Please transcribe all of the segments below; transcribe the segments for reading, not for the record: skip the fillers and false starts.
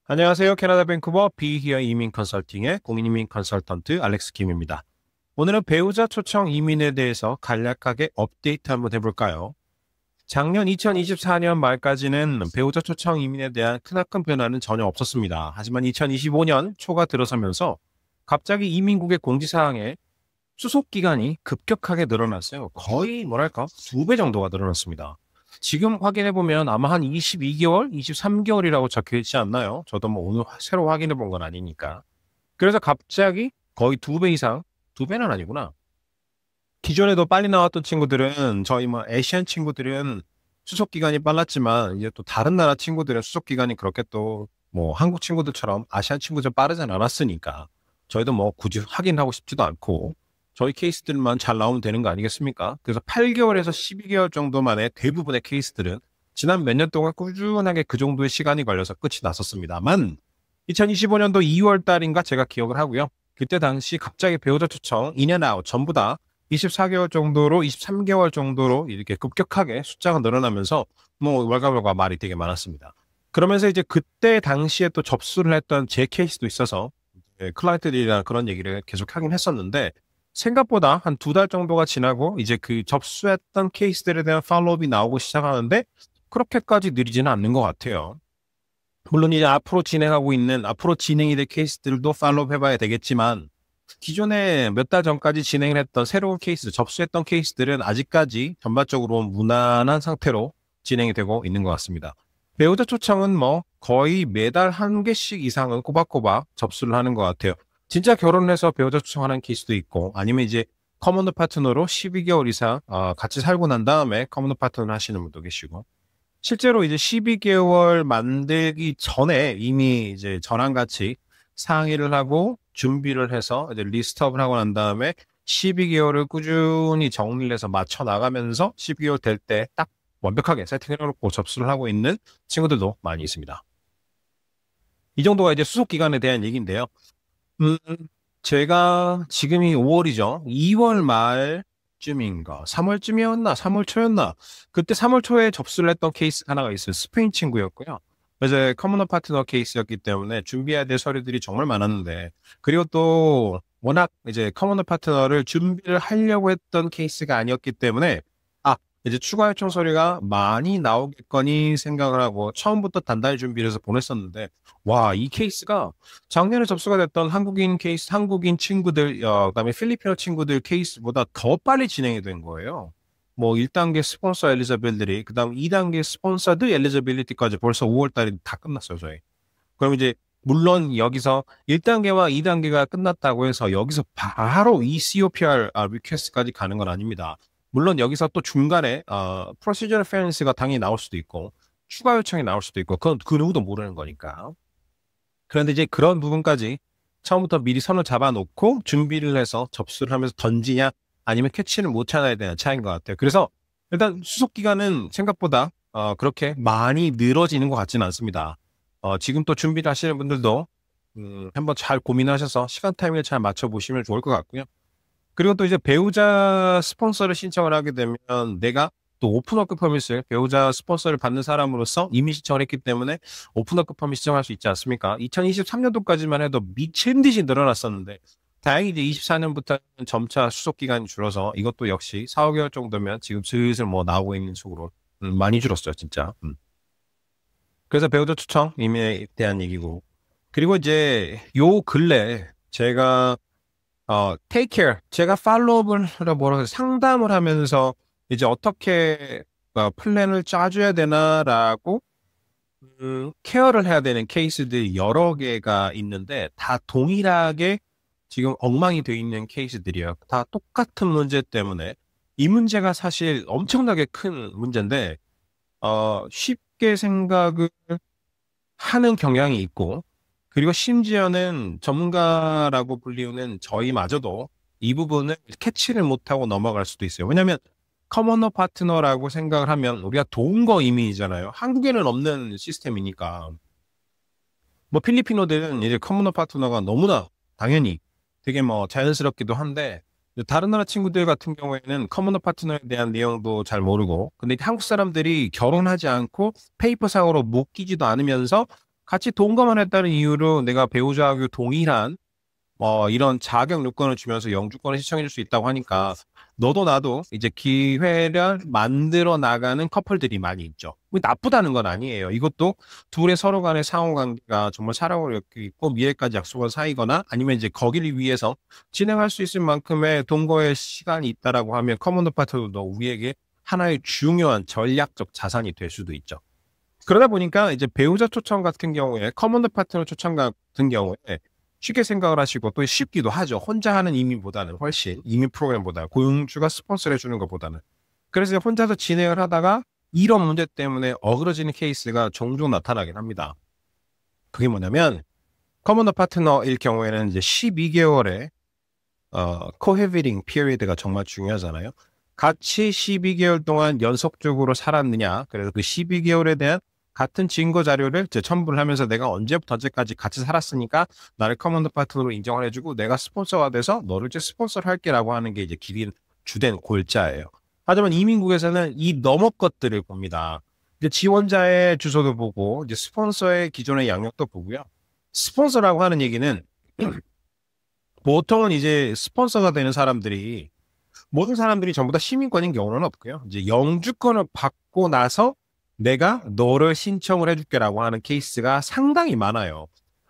안녕하세요. 캐나다 밴쿠버 비히어 이민 컨설팅의 공인이민 컨설턴트 알렉스 김입니다. 오늘은 배우자 초청 이민에 대해서 간략하게 업데이트 한번 해볼까요? 작년 2024년 말까지는 배우자 초청 이민에 대한 크나큰 변화는 전혀 없었습니다. 하지만 2025년 초가 들어서면서 갑자기 이민국의 공지사항에 수속 기간이 급격하게 늘어났어요. 거의 뭐랄까 2배 정도가 늘어났습니다. 지금 확인해보면 아마 한 22개월, 23개월이라고 적혀 있지 않나요? 저도 뭐 오늘 새로 확인해 본 건 아니니까. 그래서 갑자기 거의 2배 이상, 2배는 아니구나. 기존에도 빨리 나왔던 친구들은 저희 뭐 아시안 친구들은 수속 기간이 빨랐지만 이제 또 다른 나라 친구들은 수속 기간이 그렇게 또 뭐 한국 친구들처럼 아시안 친구들 빠르진 않았으니까 저희도 뭐 굳이 확인하고 싶지도 않고 저희 케이스들만 잘 나오면 되는 거 아니겠습니까? 그래서 8개월에서 12개월 정도 만에 대부분의 케이스들은 지난 몇 년 동안 꾸준하게 그 정도의 시간이 걸려서 끝이 났었습니다만 2025년도 2월 달인가 제가 기억을 하고요. 그때 당시 갑자기 배우자 초청, 인앤아웃 전부 다 24개월 정도로 23개월 정도로 이렇게 급격하게 숫자가 늘어나면서 뭐 월가월가 말이 되게 많았습니다. 그러면서 이제 그때 당시에 또 접수를 했던 제 케이스도 있어서 클라이언트들이랑 그런 얘기를 계속 하긴 했었는데 생각보다 한 2달 정도가 지나고 이제 그 접수했던 케이스들에 대한 팔로우업이 나오고 시작하는데 그렇게까지 느리지는 않는 것 같아요. 물론 이제 앞으로 진행이 될 케이스들도 팔로우 해봐야 되겠지만, 기존에 몇 달 전까지 진행을 했던 새로운 케이스, 접수했던 케이스들은 아직까지 전반적으로 무난한 상태로 진행이 되고 있는 것 같습니다. 배우자 초청은 뭐 거의 매달 한 개씩 이상은 꼬박꼬박 접수를 하는 것 같아요. 진짜 결혼을 해서 배우자 초청하는 케이스도 있고, 아니면 이제 커먼드 파트너로 12개월 이상 같이 살고 난 다음에 커먼드 파트너 하시는 분도 계시고, 실제로 이제 12개월 만들기 전에 이미 이제 저랑 같이 상의를 하고 준비를 해서 이제 리스트업을 하고 난 다음에 12개월을 꾸준히 정리를 해서 맞춰 나가면서 12개월 될 때 딱 완벽하게 세팅을 해놓고 접수를 하고 있는 친구들도 많이 있습니다. 이 정도가 이제 수속 기간에 대한 얘기인데요. 음, 제가 지금이 5월이죠. 2월 말쯤인가, 3월쯤이었나, 3월 초였나. 그때 3월 초에 접수를 했던 케이스 하나가 있어요. 스페인 친구였고요. 그래서 커머너 파트너 케이스였기 때문에 준비해야 될 서류들이 정말 많았는데, 그리고 또 워낙 이제 커머너 파트너를 준비를 하려고 했던 케이스가 아니었기 때문에, 이제 추가 요청 서류가 많이 나오겠거니 생각을 하고 처음부터 단단히 준비를 해서 보냈었는데, 와, 이 케이스가 작년에 접수가 됐던 한국인 케이스, 한국인 친구들, 그다음에 필리핀어 친구들 케이스보다 더 빨리 진행이 된 거예요. 뭐 1단계 스폰서 엘리저빌리티, 그다음 2단계 스폰서드 엘리저빌리티까지 벌써 5월 달에 다 끝났어요, 저희. 그럼 이제 물론 여기서 1단계와 2단계가 끝났다고 해서 여기서 바로 이 COPR 리퀘스트까지 가는 건 아닙니다. 물론 여기서 또 중간에 프로시저럴 페어니스가 당연히 나올 수도 있고 추가 요청이 나올 수도 있고 그건 그 누구도 모르는 거니까. 그런데 이제 그런 부분까지 처음부터 미리 선을 잡아놓고 준비를 해서 접수를 하면서 던지냐 아니면 캐치를 못 찾아야 되는 차이인 것 같아요. 그래서 일단 수속 기간은 생각보다 그렇게 많이 늘어지는 것 같지는 않습니다. 지금 또 준비를 하시는 분들도 한번 잘 고민하셔서 시간 타이밍을 잘 맞춰보시면 좋을 것 같고요. 그리고 또 이제 배우자 스폰서를 신청을 하게 되면 내가 또 오픈워크 퍼밋을 배우자 스폰서를 받는 사람으로서 이미 신청을 했기 때문에 오픈워크 퍼밋 신청할 수 있지 않습니까? 2023년도까지만 해도 미친 듯이 늘어났었는데 다행히 이제 24년부터는 점차 수속 기간이 줄어서 이것도 역시 4, 5개월 정도면 지금 슬슬 뭐 나오고 있는 속으로 많이 줄었어요, 진짜. 그래서 배우자 추청 이민에 대한 얘기고. 그리고 이제 요 근래 제가 take care. 제가 팔로우업을 뭐라 그래 상담을 하면서 이제 어떻게 플랜을 짜줘야 되나라고 케어를 해야 되는 케이스들이 여러 개가 있는데 다 동일하게 지금 엉망이 돼 있는 케이스들이에요. 다 똑같은 문제 때문에 이 문제가 사실 엄청나게 큰 문제인데 쉽게 생각을 하는 경향이 있고 그리고 심지어는 전문가라고 불리우는 저희마저도 이 부분을 캐치를 못하고 넘어갈 수도 있어요. 왜냐하면 커머너 파트너라고 생각을 하면 우리가 동거 이민이잖아요. 한국에는 없는 시스템이니까. 뭐 필리핀어들은 이제 커머너 파트너가 너무나 당연히 되게 뭐 자연스럽기도 한데 다른 나라 친구들 같은 경우에는 커머너 파트너에 대한 내용도 잘 모르고 근데 한국 사람들이 결혼하지 않고 페이퍼상으로 묶이지도 않으면서 같이 동거만 했다는 이유로 내가 배우자하고 동일한 이런 자격 요건을 주면서 영주권을 신청해 줄 수 있다고 하니까 너도 나도 이제 기회를 만들어 나가는 커플들이 많이 있죠. 뭐 나쁘다는 건 아니에요. 이것도 둘의 서로 간의 상호관계가 정말 사랑을 엮고 미래까지 약속한 사이거나 아니면 이제 거기를 위해서 진행할 수 있을 만큼의 동거의 시간이 있다라고 하면 커먼드 파트너도 우리에게 하나의 중요한 전략적 자산이 될 수도 있죠. 그러다 보니까 이제 배우자 초청 같은 경우에 커먼드 파트너 초청 같은 경우에 쉽게 생각을 하시고 또 쉽기도 하죠. 혼자 하는 이민보다는 훨씬 이민 프로그램보다 고용주가 스폰서를 해주는 것보다는. 그래서 혼자서 진행을 하다가 이런 문제 때문에 어그러지는 케이스가 종종 나타나긴 합니다. 그게 뭐냐면 커먼더 파트너일 경우에는 이제 12개월의 코헤비링 피리드가 정말 중요하잖아요. 같이 12개월 동안 연속적으로 살았느냐. 그래서 그 12개월에 대한 같은 증거 자료를 첨부를 하면서 내가 언제부터 언제까지 같이 살았으니까 나를 커먼드 파트너로 인정을 해주고 내가 스폰서가 돼서 너를 이제 스폰서를 할게라고 하는 게 이제 길이 주된 골자예요. 하지만 이민국에서는 이 너머 것들을 봅니다. 이제 지원자의 주소도 보고 이제 스폰서의 기존의 양력도 보고요. 스폰서라고 하는 얘기는 보통은 이제 스폰서가 되는 사람들이 모든 사람들이 전부 다 시민권인 경우는 없고요. 이제 영주권을 받고 나서 내가 너를 신청을 해줄게라고 하는 케이스가 상당히 많아요.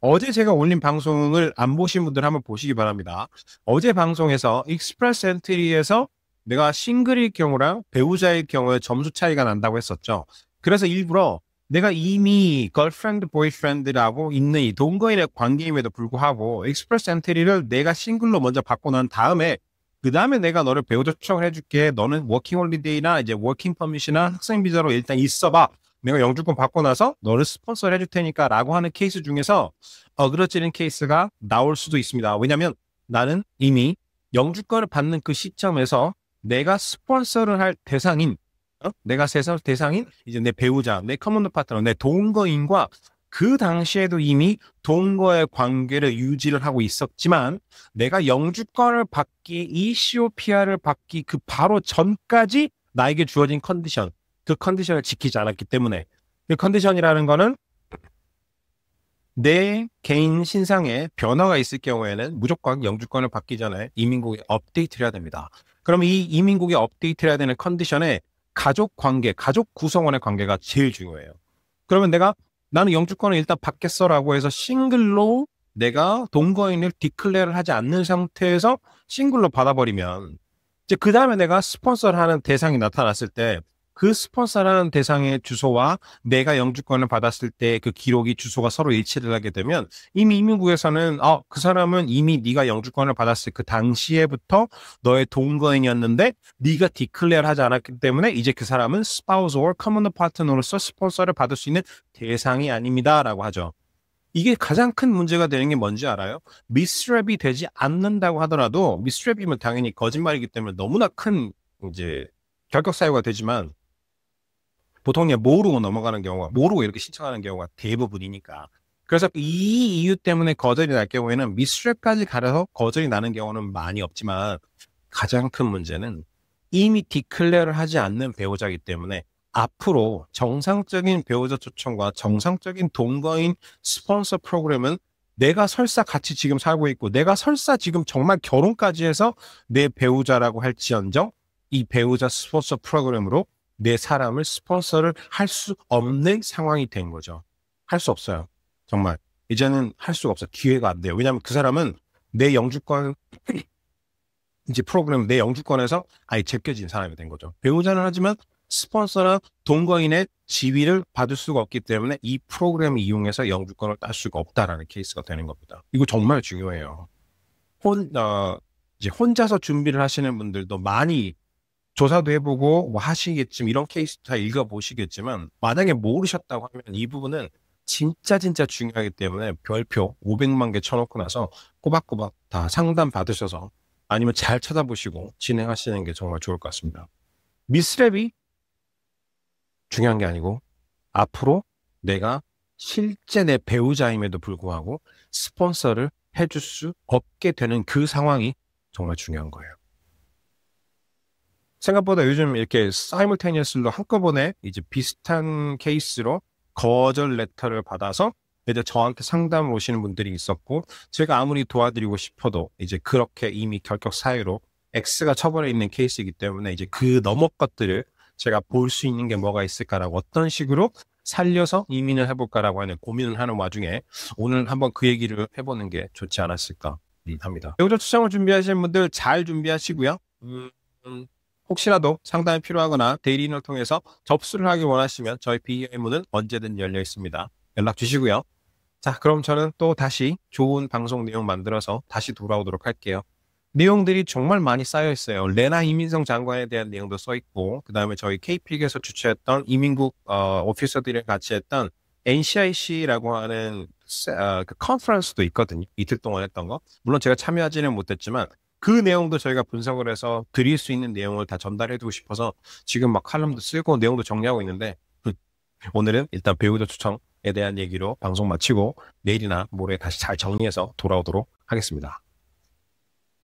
어제 제가 올린 방송을 안 보신 분들 한번 보시기 바랍니다. 어제 방송에서 익스프레스 엔트리에서 내가 싱글일 경우랑 배우자일 경우에 점수 차이가 난다고 했었죠. 그래서 일부러 내가 이미 걸프렌드, 보이프렌드라고 있는 이 동거인의 관계임에도 불구하고 익스프레스 엔트리를 내가 싱글로 먼저 받고 난 다음에 그 다음에 내가 너를 배우자 초청을 해줄게. 너는 워킹 홀리데이나 이제 워킹 퍼밋이나 학생 비자로 일단 있어봐. 내가 영주권 받고 나서 너를 스폰서를 해줄 테니까 라고 하는 케이스 중에서 어그러지는 케이스가 나올 수도 있습니다. 왜냐하면 나는 이미 영주권을 받는 그 시점에서 내가 스폰서를 할 대상인 내가 대상인 이제 내 배우자, 내 커먼드 파트너, 내 동거인과 그 당시에도 이미 동거의 관계를 유지를 하고 있었지만 내가 영주권을 받기, ECOPR을 받기 그 바로 전까지 나에게 주어진 컨디션, 그 컨디션을 지키지 않았기 때문에 그 컨디션이라는 거는 내 개인 신상에 변화가 있을 경우에는 무조건 영주권을 받기 전에 이민국에 업데이트를 해야 됩니다. 그럼 이 이민국에 업데이트를 해야 되는 컨디션에 가족 관계, 가족 구성원의 관계가 제일 중요해요. 그러면 나는 영주권을 일단 받겠어라고 해서 싱글로 내가 동거인을 디클레어를 하지 않는 상태에서 싱글로 받아버리면 이제 그 다음에 내가 스폰서를 하는 대상이 나타났을 때 그 스폰서를 하는 대상의 주소와 내가 영주권을 받았을 때 그 기록이 주소가 서로 일치를 하게 되면 이미 이민국에서는 그 사람은 이미 네가 영주권을 받았을 그 당시에부터 너의 동거인이었는데 네가 디클레어를 하지 않았기 때문에 이제 그 사람은 스파우스 or 커먼드 파트너로서 스폰서를 받을 수 있는 대상이 아닙니다 라고 하죠. 이게 가장 큰 문제가 되는 게 뭔지 알아요? 미스랩이 되지 않는다고 하더라도 미스랩이면 당연히 거짓말이기 때문에 너무나 큰 이제 결격 사유가 되지만 보통 그냥 모르고 넘어가는 경우가 모르고 이렇게 신청하는 경우가 대부분이니까. 그래서 이 이유 때문에 거절이 날 경우에는 미스랩까지 가려서 거절이 나는 경우는 많이 없지만 가장 큰 문제는 이미 디클레어를 하지 않는 배우자이기 때문에 앞으로 정상적인 배우자 초청과 정상적인 동거인 스폰서 프로그램은 내가 설사 같이 지금 살고 있고 내가 설사 지금 정말 결혼까지 해서 내 배우자라고 할지언정 이 배우자 스폰서 프로그램으로 내 사람을 스폰서를 할 수 없는 상황이 된 거죠. 할 수 없어요. 정말. 이제는 할 수가 없어요. 기회가 안 돼요. 왜냐하면 그 사람은 내 영주권 이제 프로그램 내 영주권에서 아예 제껴진 사람이 된 거죠. 배우자는 하지만 스폰서나 동거인의 지위를 받을 수가 없기 때문에 이 프로그램을 이용해서 영주권을 딸 수가 없다라는 케이스가 되는 겁니다. 이거 정말 중요해요. 이제 혼자서 준비를 하시는 분들도 많이 조사도 해보고 뭐 하시겠지만 이런 케이스 다 읽어보시겠지만 만약에 모르셨다고 하면 이 부분은 진짜 중요하기 때문에 별표 500만 개 쳐놓고 나서 꼬박꼬박 다 상담 받으셔서 아니면 잘 찾아보시고 진행하시는 게 정말 좋을 것 같습니다. 미스랩이 중요한 게 아니고 앞으로 내가 실제 내 배우자임에도 불구하고 스폰서를 해줄 수 없게 되는 그 상황이 정말 중요한 거예요. 생각보다 요즘 이렇게 사이멀테니어스로 한꺼번에 이제 비슷한 케이스로 거절 레터를 받아서 이제 저한테 상담을 오시는 분들이 있었고, 제가 아무리 도와드리고 싶어도 이제 그렇게 이미 결격 사유로 X가 처벌해 있는 케이스이기 때문에 이제 그 너머 것들을 제가 볼 수 있는 게 뭐가 있을까라고 어떤 식으로 살려서 이민을 해볼까라고 하는 고민을 하는 와중에 오늘 한번 그 얘기를 해보는 게 좋지 않았을까 합니다. 배우자 추천을 준비하시는 분들 잘 준비하시고요. 혹시라도 상담이 필요하거나 대리인을 통해서 접수를 하기 원하시면 저희 비히어의 문은 언제든 열려 있습니다. 연락 주시고요. 자, 그럼 저는 또 다시 좋은 방송 내용 만들어서 다시 돌아오도록 할게요. 내용들이 정말 많이 쌓여 있어요. 레나 이민성 장관에 대한 내용도 써 있고, 그 다음에 저희 KPIC에서 주최했던 이민국 오피서들이랑 같이 했던 NCIC라고 하는 그 컨퍼런스도 있거든요. 이틀 동안 했던 거. 물론 제가 참여하지는 못했지만 그 내용도 저희가 분석을 해서 드릴 수 있는 내용을 다 전달해두고 싶어서 지금 막 칼럼도 쓰고 내용도 정리하고 있는데 오늘은 일단 배우자 추천에 대한 얘기로 방송 마치고 내일이나 모레 다시 잘 정리해서 돌아오도록 하겠습니다.